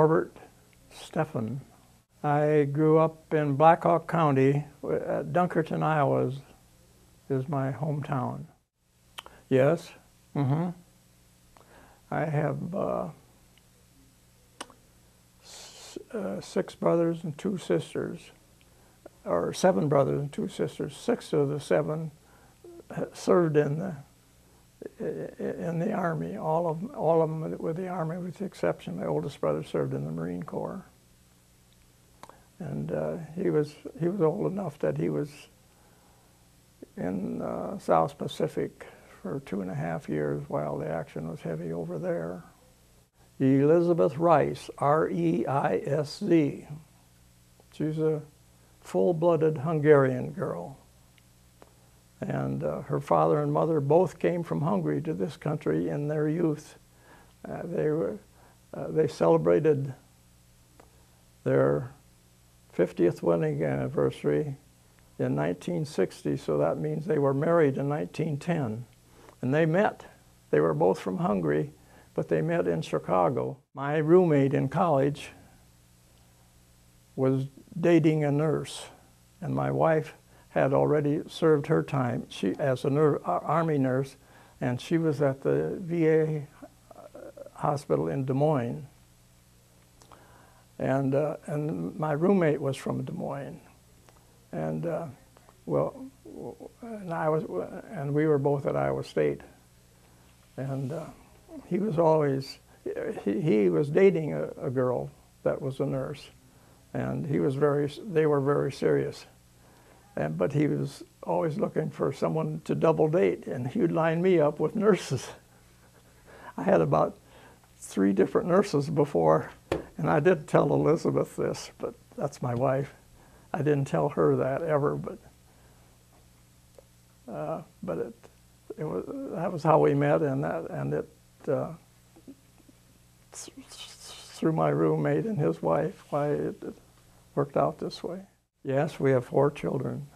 Norbert Steffen. I grew up in Black Hawk County. Dunkerton, Iowa is my hometown. Yes. I have 6 brothers and 2 sisters, or 7 brothers and 2 sisters. 6 of the 7 served in the Army. All of them with the Army, with the exception my oldest brother served in the Marine Corps. And he was old enough that he was in South Pacific for 2.5 years while the action was heavy over there. Elizabeth Rice, R-E-I-S-Z. She's a full-blooded Hungarian girl. And her father and mother both came from Hungary to this country in their youth. They celebrated their 50th wedding anniversary in 1960, so that means they were married in 1910. And they met. They were both from Hungary, but they met in Chicago. My roommate in college was dating a nurse, and my wife had already served her time as an Army nurse, and she was at the VA hospital in Des Moines. And my roommate was from Des Moines, and and we were both at Iowa State, and he was always he was dating a girl that was a nurse, and they were very serious, but he was always looking for someone to double date, and he'd line me up with nurses. I had about 3 different nurses before. And I did tell Elizabeth this, but that's my wife. I didn't tell her that ever, but that was how we met, and through my roommate and his wife, why it worked out this way. Yes, we have 4 children.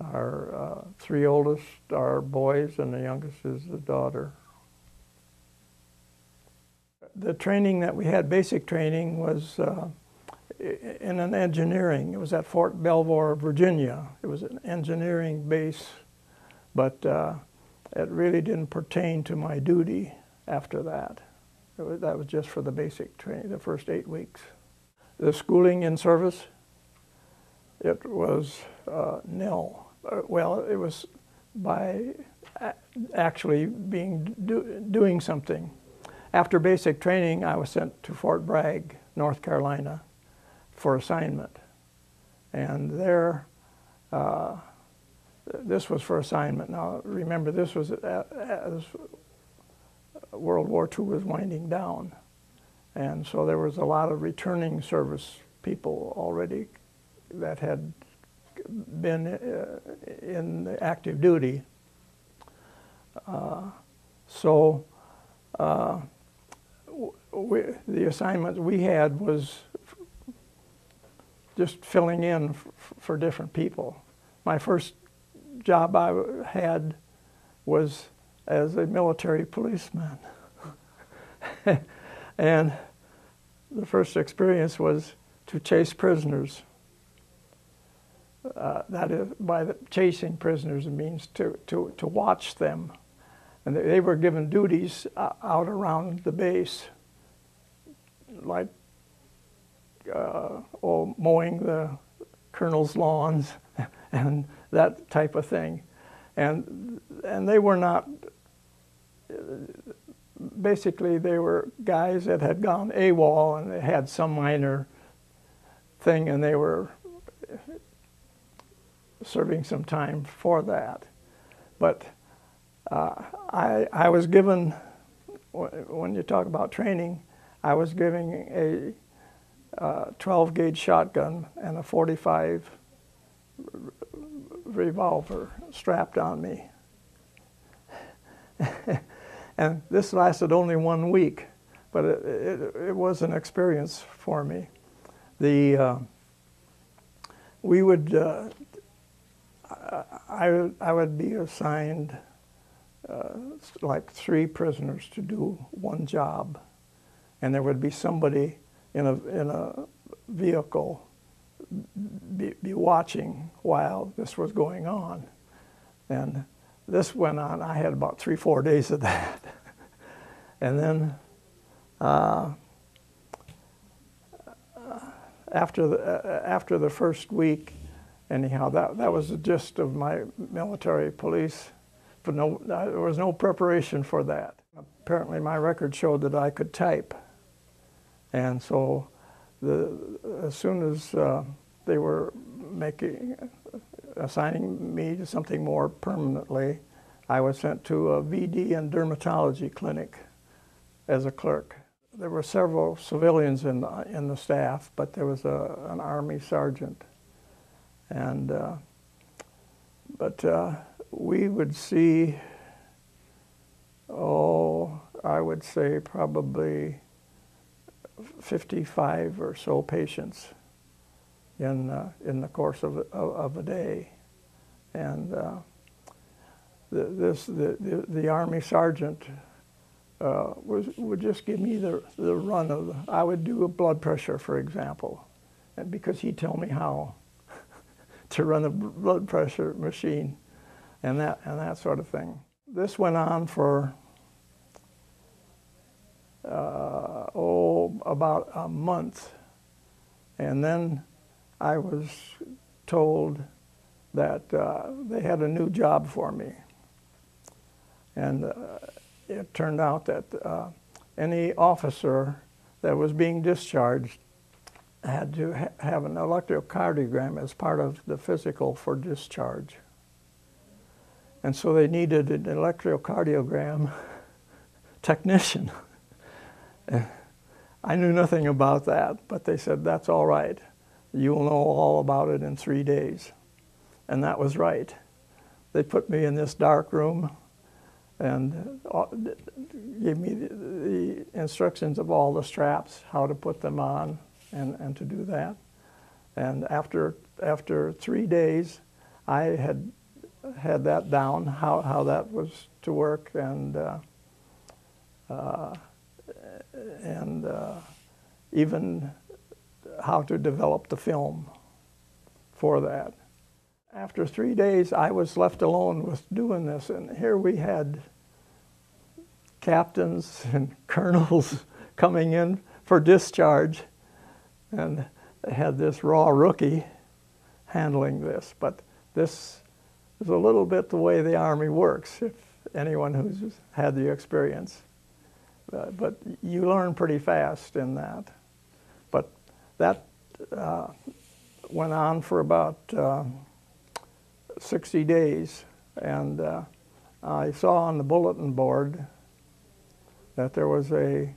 Our 3 oldest are boys, and the youngest is a daughter. The training that we had, basic training, was in an engineering. It was at Fort Belvoir, Virginia. It was an engineering base, but it really didn't pertain to my duty after that. That was just for the basic training, the first 8 weeks. The schooling in service, it was nil. Well, it was by actually doing something. After basic training, I was sent to Fort Bragg, North Carolina, for assignment. And there, this was for assignment. Now, remember, this was as World War II was winding down. And so there was a lot of returning service people already that had been in active duty. The assignment we had was just filling in for different people. My first job I had was as a military policeman. And the first experience was to chase prisoners. That is, chasing prisoners, it means to watch them. And they were given duties out around the base, like mowing the colonel's lawns and that type of thing. And they were not, basically they were guys that had gone AWOL and they had some minor thing, and they were serving some time for that. But I was given, when you talk about training, I was given a 12-gauge shotgun and a 45 revolver strapped on me. And this lasted only 1 week, but it was an experience for me. I would be assigned like 3 prisoners to do one job, and there would be somebody in a vehicle, be watching while this was going on. And this went on. I had about 3-4 days of that. And then after the first week, anyhow, that was the gist of my military police. But there was no preparation for that. Apparently my record showed that I could type. And so as soon as they were assigning me to something more permanently, I was sent to a VD and dermatology clinic as a clerk. There were several civilians in the staff, but there was an Army sergeant. And we would see, I would say probably 55 or so patients in the course of a day. And the Army sergeant would just give me the run of I would do a blood pressure, for example, and because he'd tell me how to run a blood pressure machine and that sort of thing. This went on for about a month, and then I was told that they had a new job for me. And it turned out that any officer that was being discharged had to have an electrocardiogram as part of the physical for discharge. And so they needed an electrocardiogram technician. I knew nothing about that, but they said, that's all right. You'll know all about it in 3 days. And that was right. They put me in this dark room and gave me the instructions of all the straps, how to put them on, and to do that. And after 3 days, I had that down, how that was to work, and even how to develop the film for that. After 3 days, I was left alone with doing this, and here we had captains and colonels coming in for discharge, and they had this raw rookie handling this. But this is a little bit the way the Army works, if anyone who's had the experience. But you learn pretty fast in that. But that went on for about 60 days, and I saw on the bulletin board that there was a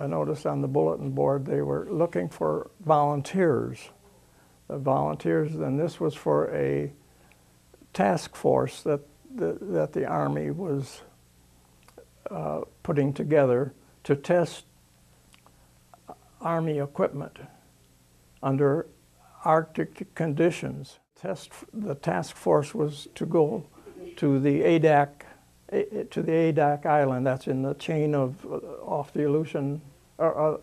notice on the bulletin board. They were looking for volunteers. And this was for a task force that the Army was putting together to test Army equipment under Arctic conditions. The task force was to go to the Adak Island. That's in the chain of off the Aleutian,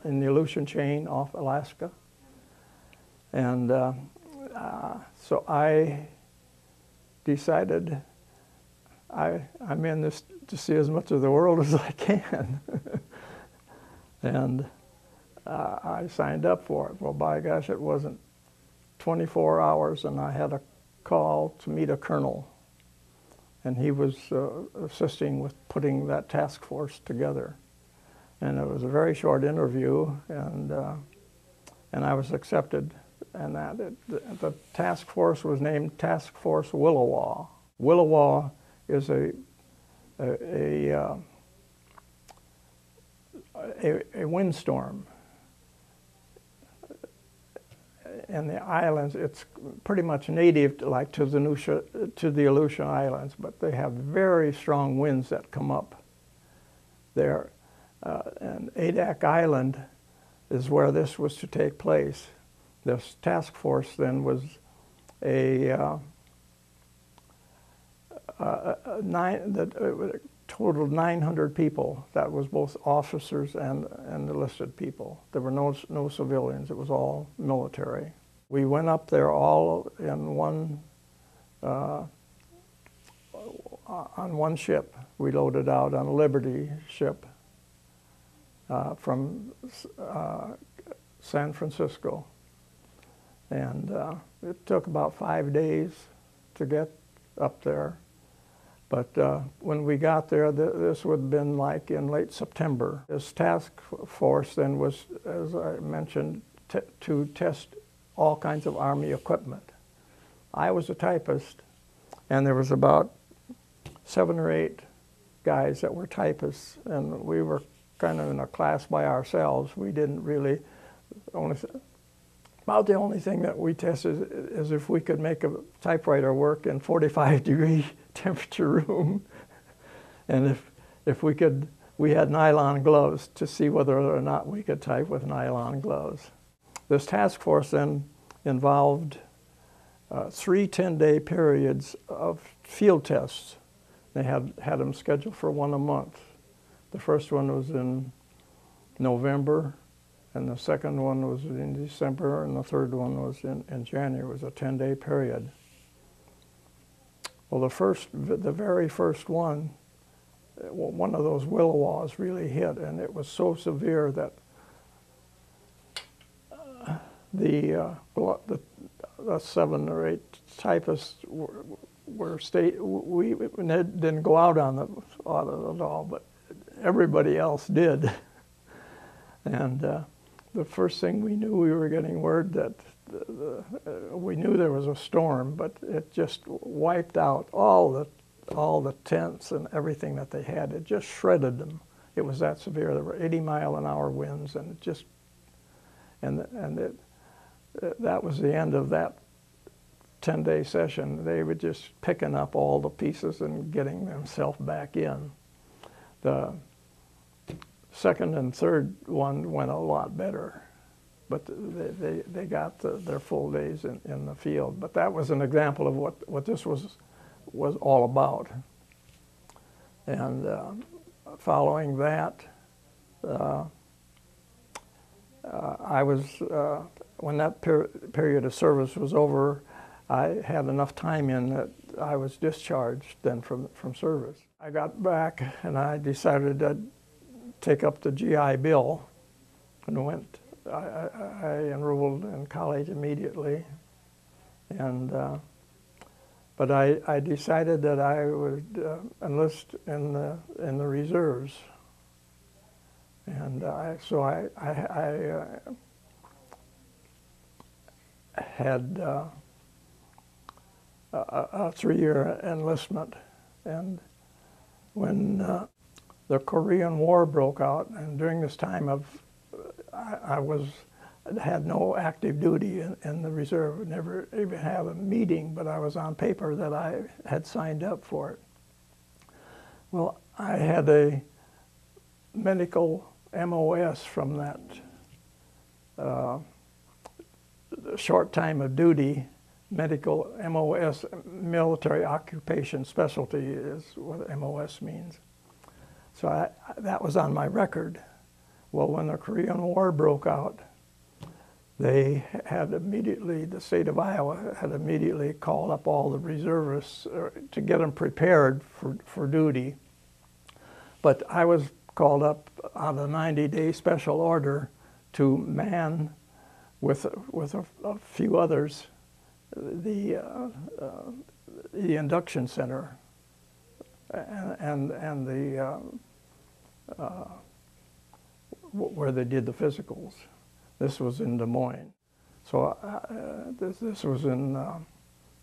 in the Aleutian chain off Alaska. And so I decided I'm in this to see as much of the world as I can. And I signed up for it. Well, by gosh, it wasn't 24 hours, and I had a call to meet a colonel. And he was assisting with putting that task force together. And it was a very short interview, and I was accepted. And the task force was named Task Force Willowa. Willowa is a windstorm. And the islands, it's pretty much native to the Aleutian Islands, but they have very strong winds that come up there. And Adak Island is where this was to take place. This task force then was a totaled 900 people. That was both officers and enlisted people. There were no civilians. It was all military. We went up there all in one, on one ship. We loaded out on a Liberty ship from San Francisco. And it took about 5 days to get up there. But when we got there, this would have been like in late September. This task force then was, as I mentioned, to test all kinds of Army equipment. I was a typist, and there was about 7 or 8 guys that were typists, and we were kind of in a class by ourselves. We didn't really, about the only thing that we tested is if we could make a typewriter work in 45-degree temperature room. And if we could, we had nylon gloves to see whether or not we could type with nylon gloves. This task force then involved 3 10-day periods of field tests. They had them scheduled for 1 a month. The first one was in November, and the second one was in December, and the third one was in January. It was a 10-day period. Well, the very first one of those willowaws really hit, and it was so severe that the 7 or 8 typists we didn't go out on it at all, but everybody else did. And the first thing we knew, we were getting word that we knew there was a storm, but it just wiped out all the tents and everything that they had. It just shredded them. It was that severe. There were 80-mile-an-hour winds, and it just that was the end of that 10-day session. They were just picking up all the pieces and getting themselves back in. The second and third one went a lot better, but they got their full days in the field. But that was an example of what this was all about. And following that, I was, when that period of service was over, I had enough time in that I was discharged then from service. I got back and I decided to take up the GI Bill and went. I enrolled in college immediately, and but I decided that I would enlist in the reserves, and so I had a 3-year enlistment, and when the Korean War broke out, and during this time I had no active duty in the reserve. Never even had a meeting, but I was on paper that I had signed up for it. Well, I had a medical MOS from that short time of duty. Medical MOS, military occupation specialty, is what MOS means. So that was on my record. Well, when the Korean War broke out, they had immediately, the state of Iowa had immediately called up all the reservists to get them prepared for duty. But I was called up on a 90-day special order to man with a few others the induction center and the where they did the physicals. This was in Des Moines. So this was in,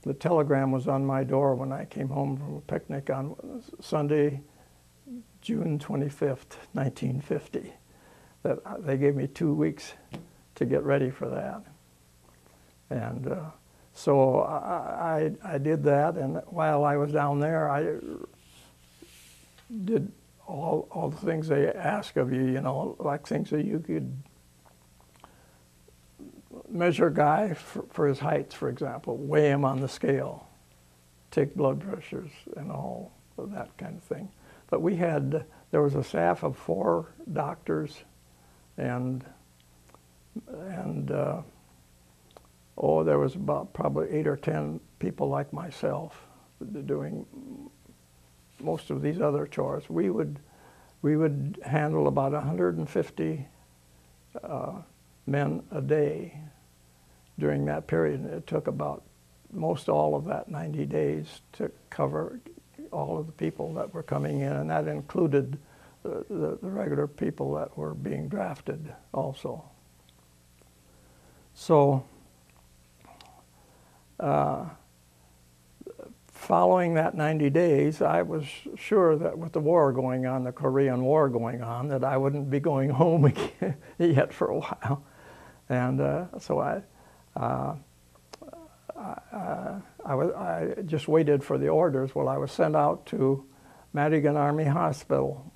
the telegram was on my door when I came home from a picnic on Sunday, June 25th, 1950. That they gave me 2 weeks to get ready for that. And so I did that, and while I was down there, I did all the things they ask of you, you know, like things that you could measure a guy for his height, for example, weigh him on the scale, take blood pressures and all of that kind of thing. But there was a staff of 4 doctors and there was about probably 8 or 10 people like myself doing most of these other chores. We would handle about 150 men a day during that period. And it took about most all of that 90 days to cover all of the people that were coming in, and that included the regular people that were being drafted also. So following that 90 days, I was sure that with the war going on, the Korean War going on, that I wouldn't be going home again yet for a while. And so I just waited for the orders. Well, I was sent out to Madigan Army Hospital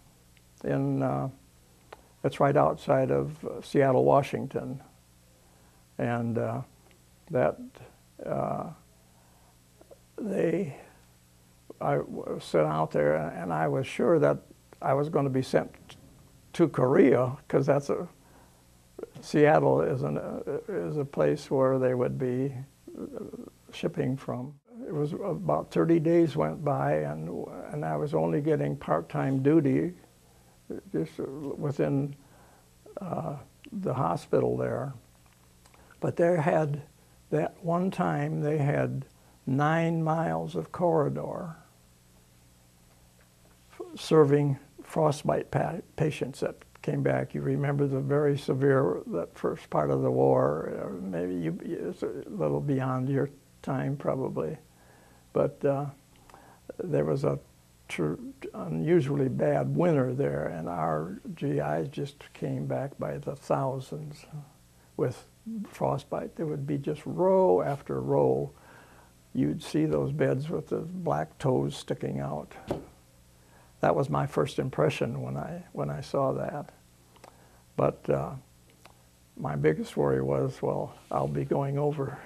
it's right outside of Seattle, Washington. And I was sent out there, and I was sure that I was going to be sent to Korea, because Seattle is a place where they would be shipping from. It was about 30 days went by, and I was only getting part-time duty just within the hospital there. But that one time they had 9 miles of corridor serving frostbite patients that came back. You remember the very severe, that first part of the war, maybe it's a little beyond your time probably. But there was a unusually bad winter there, and our GIs just came back by the thousands with frostbite. There would be just row after row. You'd see those beds with the black toes sticking out. That was my first impression when I saw that. But my biggest worry was, well, I'll be going over.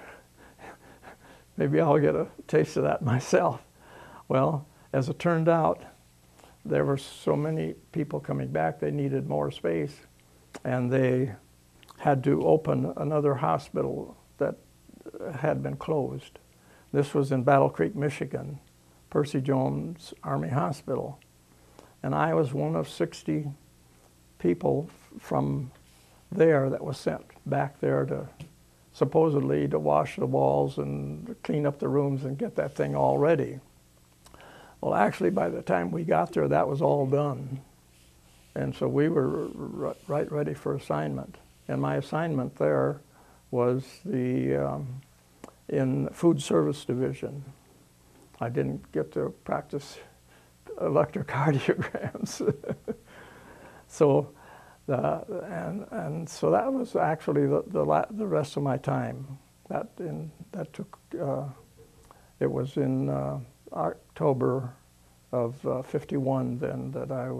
Maybe I'll get a taste of that myself. Well, as it turned out, there were so many people coming back, they needed more space, and they had to open another hospital that had been closed. This was in Battle Creek, Michigan, Percy Jones Army Hospital. And I was one of 60 people from there that was sent back there to supposedly to wash the walls and clean up the rooms and get that thing all ready. Well, actually, by the time we got there, that was all done. And so we were right ready for assignment. And my assignment there was in Food Service Division. I didn't get to practice electrocardiograms. So, so that was actually the rest of my time. That took. It was in October of '51 then that I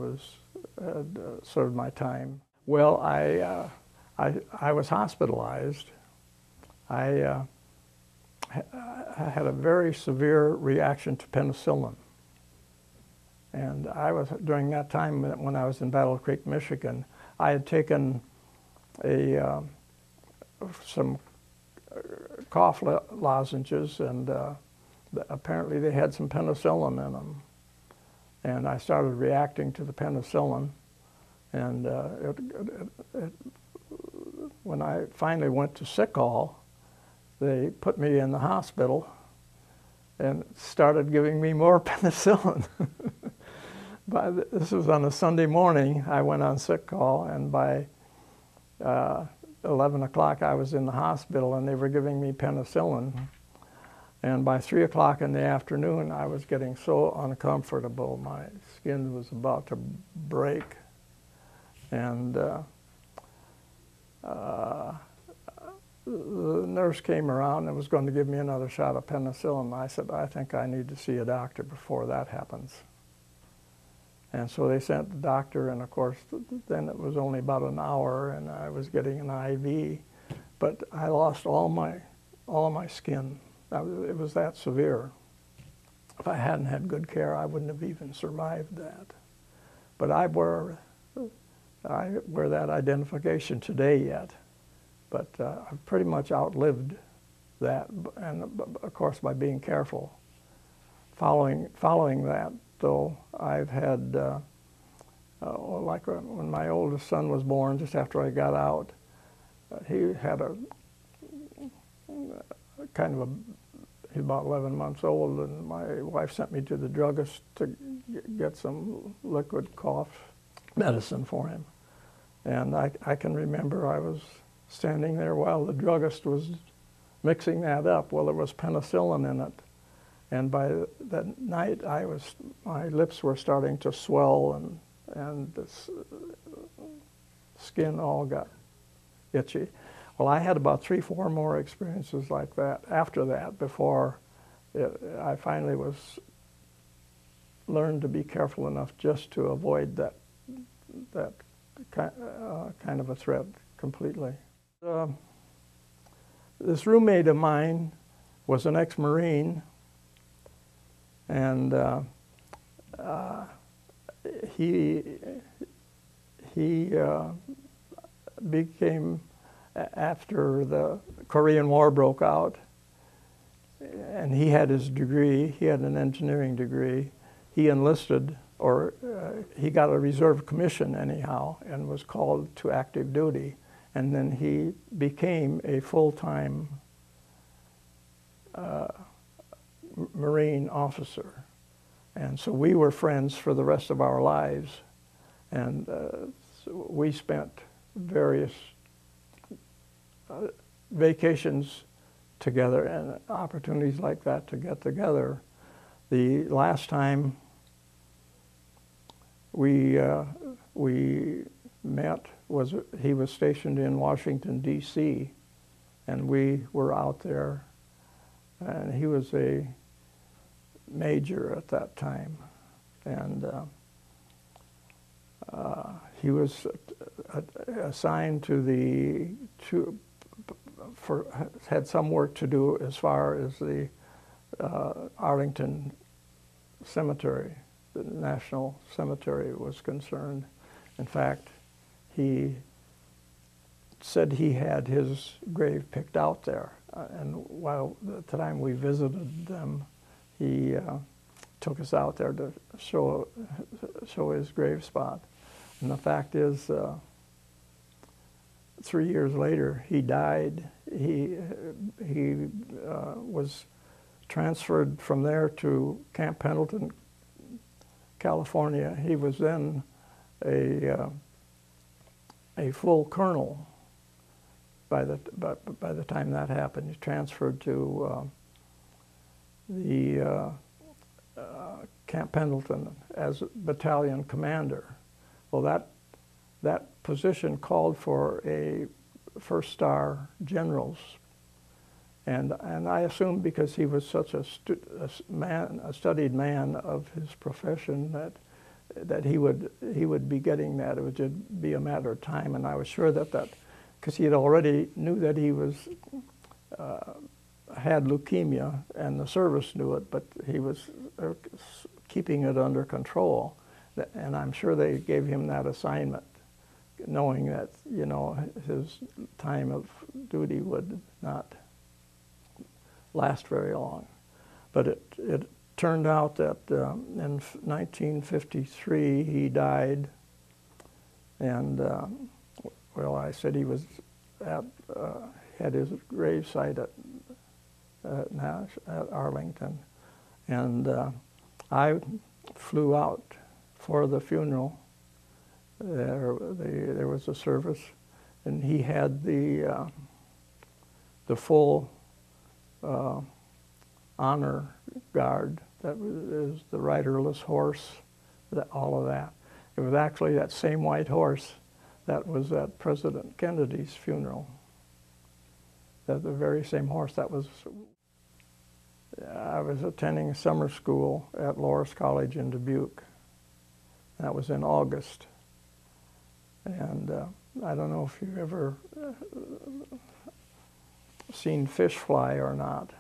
had served my time. Well, I was hospitalized. I had a very severe reaction to penicillin. And during that time when I was in Battle Creek, Michigan, I had taken some cough lozenges, and apparently they had some penicillin in them. And I started reacting to the penicillin. And when I finally went to sick call, they put me in the hospital and started giving me more penicillin. This was on a Sunday morning. I went on sick call, and by 11 o'clock I was in the hospital, and they were giving me penicillin. And by 3 o'clock in the afternoon, I was getting so uncomfortable. My skin was about to break. And the nurse came around and was going to give me another shot of penicillin. I said, I think I need to see a doctor before that happens. And so they sent the doctor, and of course, then it was only about an hour, and I was getting an IV. But I lost all of my skin. It was that severe. If I hadn't had good care, I wouldn't have even survived that. but I wear that identification today yet. But I've pretty much outlived that, and of course by being careful. Following that, though, I've had, like when my oldest son was born, just after I got out, he had a kind of he was about 11 months old, and my wife sent me to the druggist to get some liquid cough medicine for him. And I can remember I was standing there while the druggist was mixing that up. Well, there was penicillin in it. And by that night, my lips were starting to swell, and the skin all got itchy. Well, I had about 3-4 more experiences like that after that before I finally learned to be careful enough just to avoid that kind of a threat completely. This roommate of mine was an ex-Marine, and he became, after the Korean War broke out, and he had his degree, he had an engineering degree, he enlisted, or he got a reserve commission anyhow, and was called to active duty. And then he became a full-time Marine officer. And so we were friends for the rest of our lives. And so we spent various vacations together and opportunities like that to get together. The last time we met was he was stationed in Washington, D.C., and we were out there, and he was a major at that time, and he was assigned had some work to do as far as the Arlington Cemetery, the National Cemetery, was concerned. In fact, he said he had his grave picked out there. And while the time we visited them, he took us out there to show his grave spot. And the fact is, 3 years later, he died. He was transferred from there to Camp Pendleton, California. He was then a full colonel by the time that happened. He transferred to the Camp Pendleton as battalion commander. Well, that position called for a first star generals, and I assumed because he was such a studied man of his profession that he would be getting that. It would just be a matter of time, and I was sure that because he had already knew that he was had leukemia, and the service knew it, but he was keeping it under control, and I'm sure they gave him that assignment, knowing that, you know, his time of duty would not last very long. But it turned out that in 1953 he died, and well, I said he was had his gravesite at Arlington, and I flew out for the funeral. There was a service, and he had the full honor guard. That was the riderless horse, all of that. It was actually that same white horse that was at President Kennedy's funeral. That the very same horse that was. I was attending summer school at Loras College in Dubuque. That was in August. And I don't know if you've ever seen fish fly or not,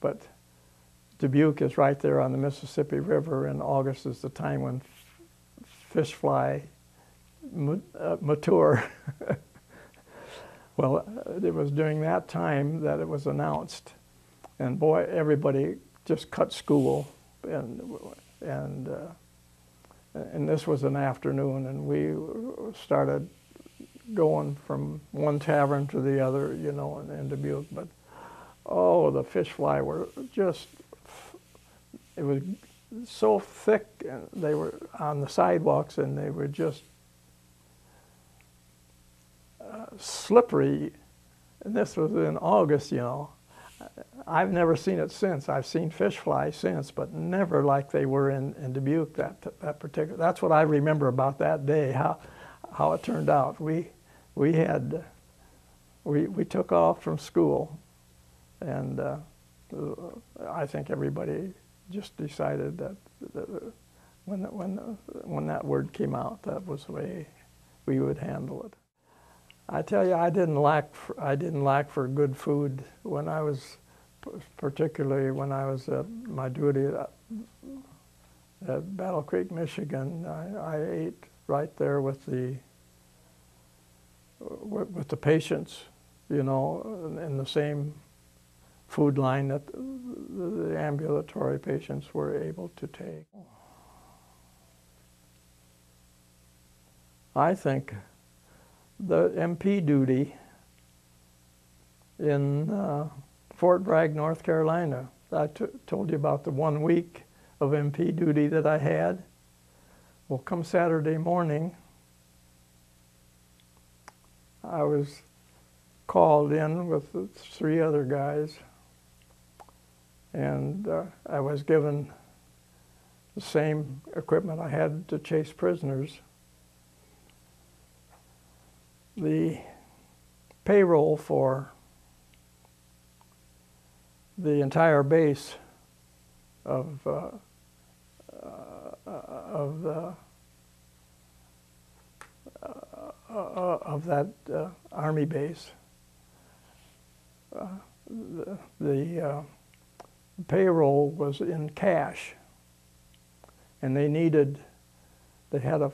but Dubuque is right there on the Mississippi River, and August is the time when fish fly mature. Well, it was during that time that it was announced, and boy, everybody just cut school, and this was an afternoon, and we started going from one tavern to the other, you know, in Dubuque. But oh, the fish fly were just, it was so thick, and they were on the sidewalks, and they were just slippery. And this was in August, you know. I've never seen it since. I've seen fish fly since, but never like they were in Dubuque. That particular. That's what I remember about that day. How it turned out. We took off from school, and I think everybody just decided that when that word came out, that was the way we would handle it. I tell you, I didn't lack for good food when I was, particularly when I was at my duty at Battle Creek, Michigan. I ate right there with the patients, you know, in the same food line that the ambulatory patients were able to take. I think the MP duty in Fort Bragg, North Carolina. I told you about the 1 week of MP duty that I had. Well, come Saturday morning, I was called in with 3 other guys, and I was given the same equipment I had to chase prisoners. The payroll for the entire base of that Army base, the payroll was in cash, and they had a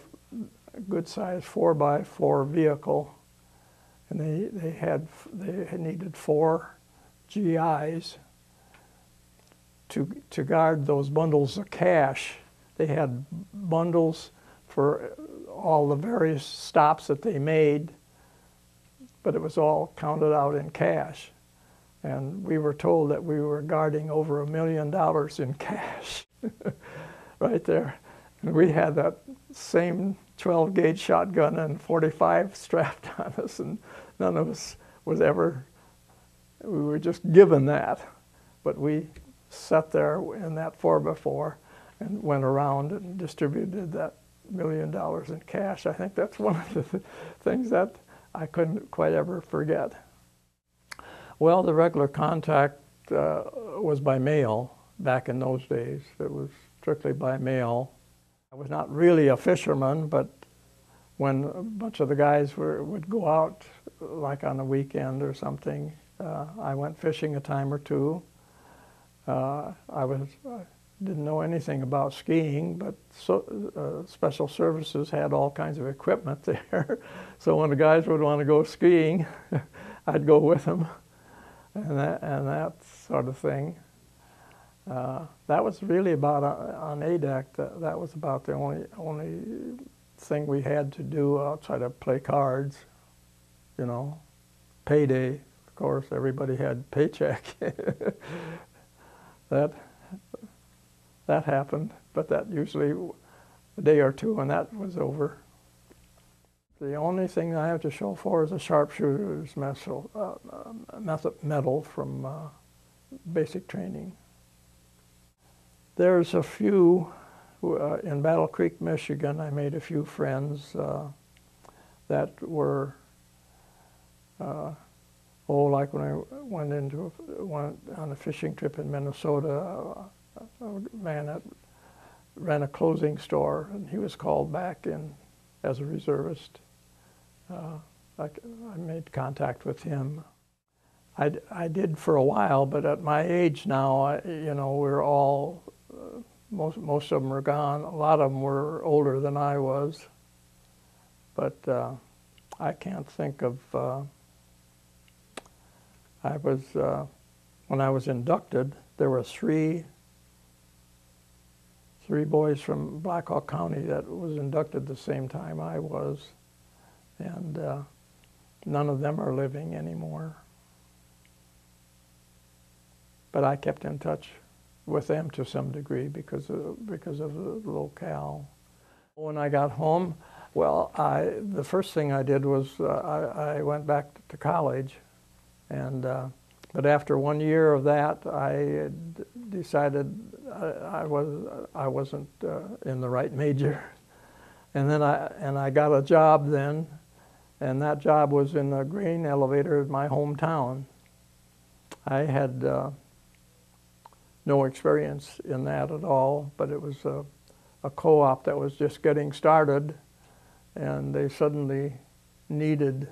good sized 4x4 vehicle, and they needed 4 GIs to guard those bundles of cash. They had bundles for all the various stops that they made, but it was all counted out in cash. And we were told that we were guarding over $1 million in cash right there. And we had that same 12-gauge shotgun and 45 strapped on us, and none of us was ever, we were just given that. But we sat there in that 4x4 and went around and distributed that $1 million in cash. I think that's one of the things that I couldn't quite ever forget. Well, the regular contact was by mail back in those days. It was strictly by mail. I was not really a fisherman, but when a bunch of the guys would go out, like on a weekend or something, I went fishing a time or two. I didn't know anything about skiing, but Special Services had all kinds of equipment there. So when the guys would want to go skiing, I'd go with them, and that sort of thing. That was really about on ADAC. That was about the only thing we had to do outside of play cards. You know, payday. Of course, everybody had paycheck. That happened, but that usually a day or two, and that was over. The only thing I have to show for is a sharpshooter's medal from basic training. There's a few, in Battle Creek, Michigan, I made a few friends that were, like when I went on a fishing trip in Minnesota, a man that ran a clothing store, and he was called back in as a reservist. I made contact with him. I did for a while, but at my age now, you know, we're all most of them are gone. A lot of them were older than I was, but I can't think of. When I was inducted, there were three boys from Black Hawk County that was inducted the same time I was, and none of them are living anymore. But I kept in touch with them to some degree because of the locale. When I got home, well, the first thing I did was I went back to college, and but after 1 year of that, I decided I wasn't in the right major, and then I got a job then, and that job was in a grain elevator in my hometown. I had no experience in that at all, but it was a co-op that was just getting started, and they suddenly needed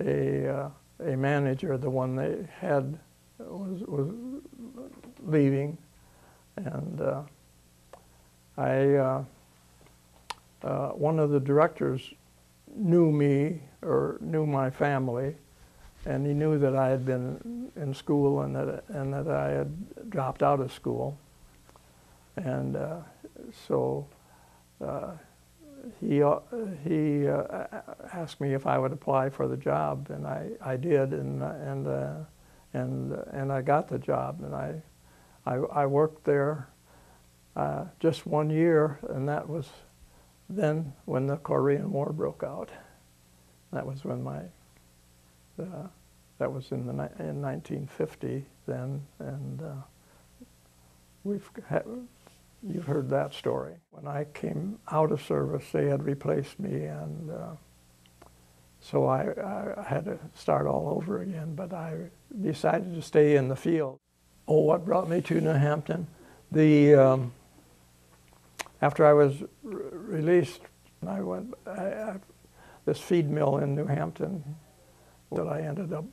a manager. The one they had was leaving, and one of the directors knew me or knew my family, and he knew that I had been in school and that I had dropped out of school, and so he asked me if I would apply for the job, and I did, and I got the job, and I worked there just 1 year, and that was then when the Korean War broke out. That was when that was in 1950 then, and you've heard that story. When I came out of service, they had replaced me, and so I had to start all over again, but I decided to stay in the field. Oh, what brought me to New Hampton? After I was released, I went this feed mill in New Hampton that I ended up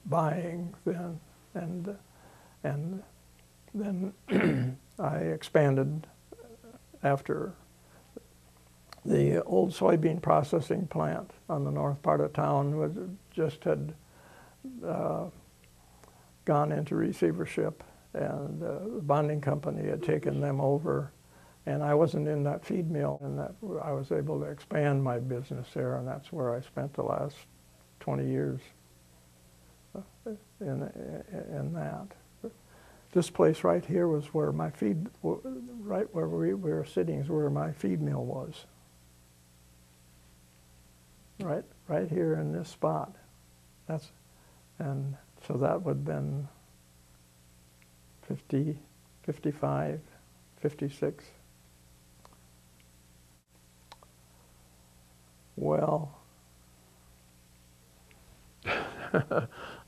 buying then, and then I expanded after the old soybean processing plant on the north part of town just had gone into receivership, and the bonding company had taken them over, and I wasn't in that feed mill, and that I was able to expand my business there, and that's where I spent the last 20 years in that. This place right here was where my feed, right where we were sitting is where my feed mill was. Right here in this spot. And so that would have been 50, 55, 56. Well,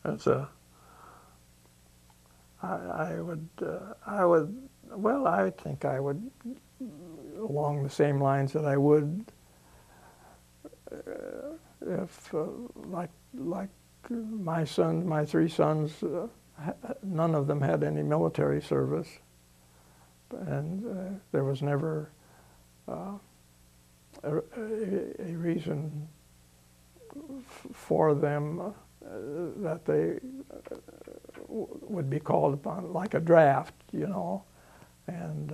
that's I think I would, along the same lines that I would if, like my three sons, none of them had any military service, and there was never a reason for them that they would be called upon, like a draft, you know, and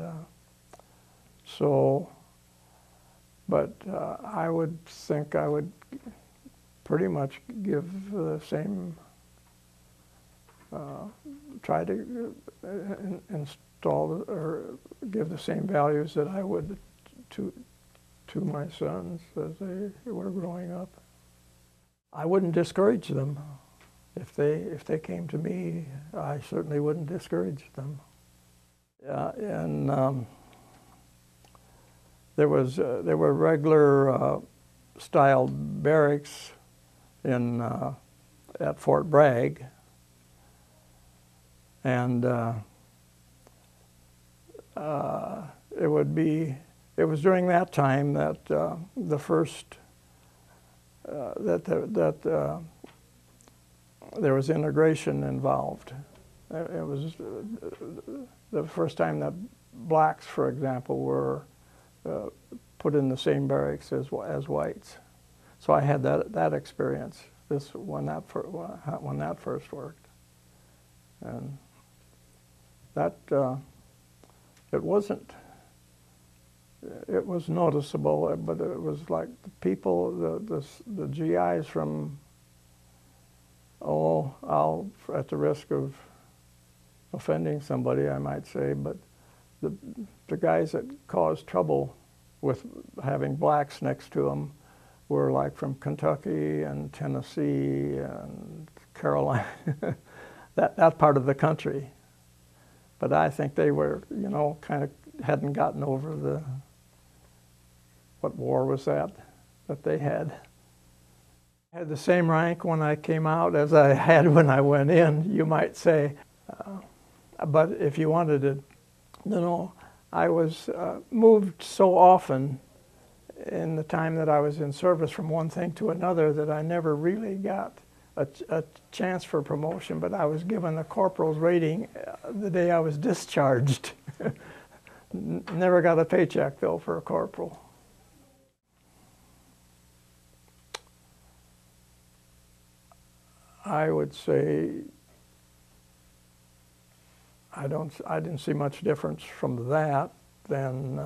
so, but I would think I would pretty much give the same, try to install or give the same values that I would to my sons as they were growing up. I wouldn't discourage them. If they came to me, I certainly wouldn't discourage them. And there were regular styled barracks in at Fort Bragg, and it was during that time that the first there was integration involved. It was the first time that blacks, for example, were put in the same barracks as whites. So I had that experience. When that first worked, and that it wasn't. It was noticeable, but it was like the people, the GIs from. Oh, I'll, at the risk of offending somebody, I might say, but the guys that caused trouble with having blacks next to them were like from Kentucky and Tennessee and Carolina, that part of the country. But I think they were, you know, kind of hadn't gotten over what war was that they had. I had the same rank when I came out as I had when I went in, you might say. But if you wanted to, you know, I was moved so often in the time that I was in service from one thing to another that I never really got a chance for promotion, but I was given a corporal's rating the day I was discharged. Never got a paycheck, though, for a corporal. I would say I didn't see much difference from that than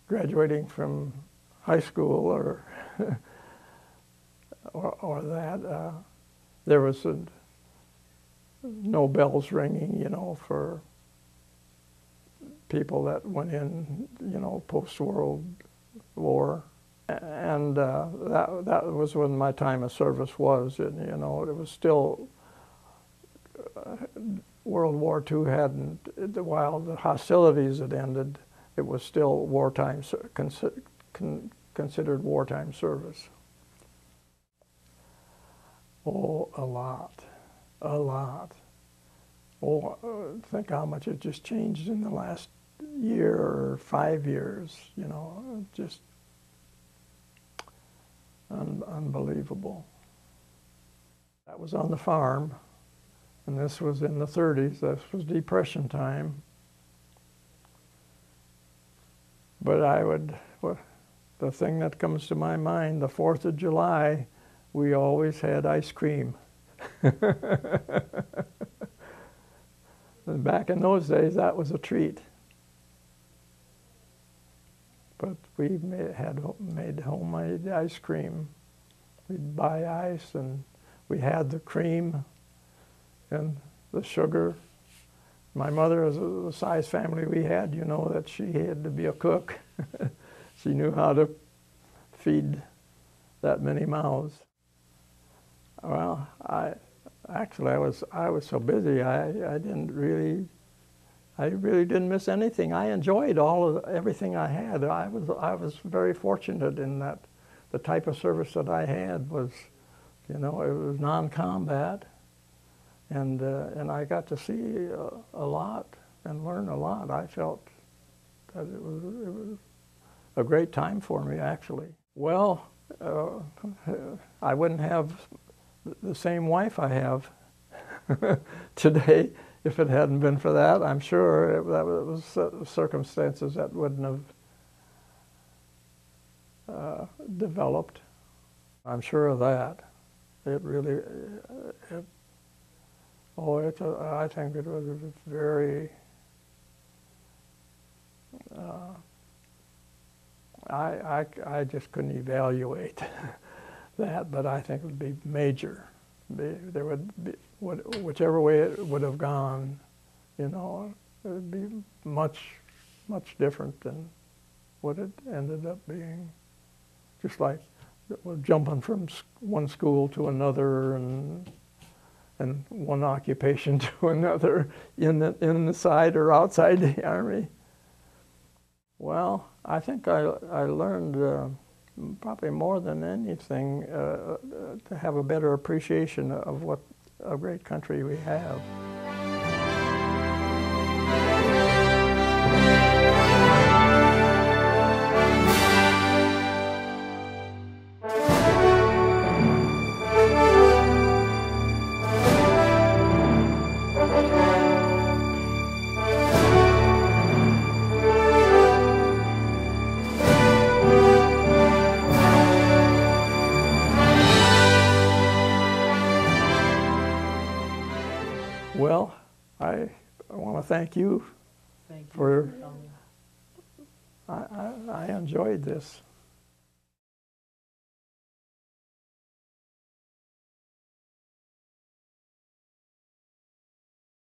graduating from high school or that. There was no bells ringing, you know, for people that went in, you know, post-World War. And that was when my time of service was, and, you know, it was still, World War II hadn't, while the hostilities had ended, it was still wartime, considered wartime service. Oh, a lot. Oh, think how much it just changed in the last year or 5 years, you know, just unbelievable. That was on the farm, and this was in the 30s. This was Depression time. But the thing that comes to my mind, the 4th of July, we always had ice cream. And back in those days, that was a treat. But we made homemade ice cream. We'd buy ice, and we had the cream and the sugar. My mother, as the size family we had, you know that she had to be a cook. She knew how to feed that many mouths. Well, I was so busy, I really didn't miss anything. I enjoyed everything I had. I was very fortunate in that the type of service that I had was, you know, it was non-combat, and I got to see a lot and learn a lot. I felt that it was a great time for me, actually. Well, I wouldn't have the same wife I have today if it hadn't been for that. I'm sure that was circumstances that wouldn't have developed. I'm sure of that. It really, I think it was very, I just couldn't evaluate that, but I think it would be major. There would be, whichever way it would have gone, you know, it would be much different than what it ended up being. Just like jumping from one school to another and one occupation to another in the side or outside the Army. Well, I think I learned probably more than anything to have a better appreciation of what a great country we have. Well, I want to thank you Thank you for, coming. I enjoyed this.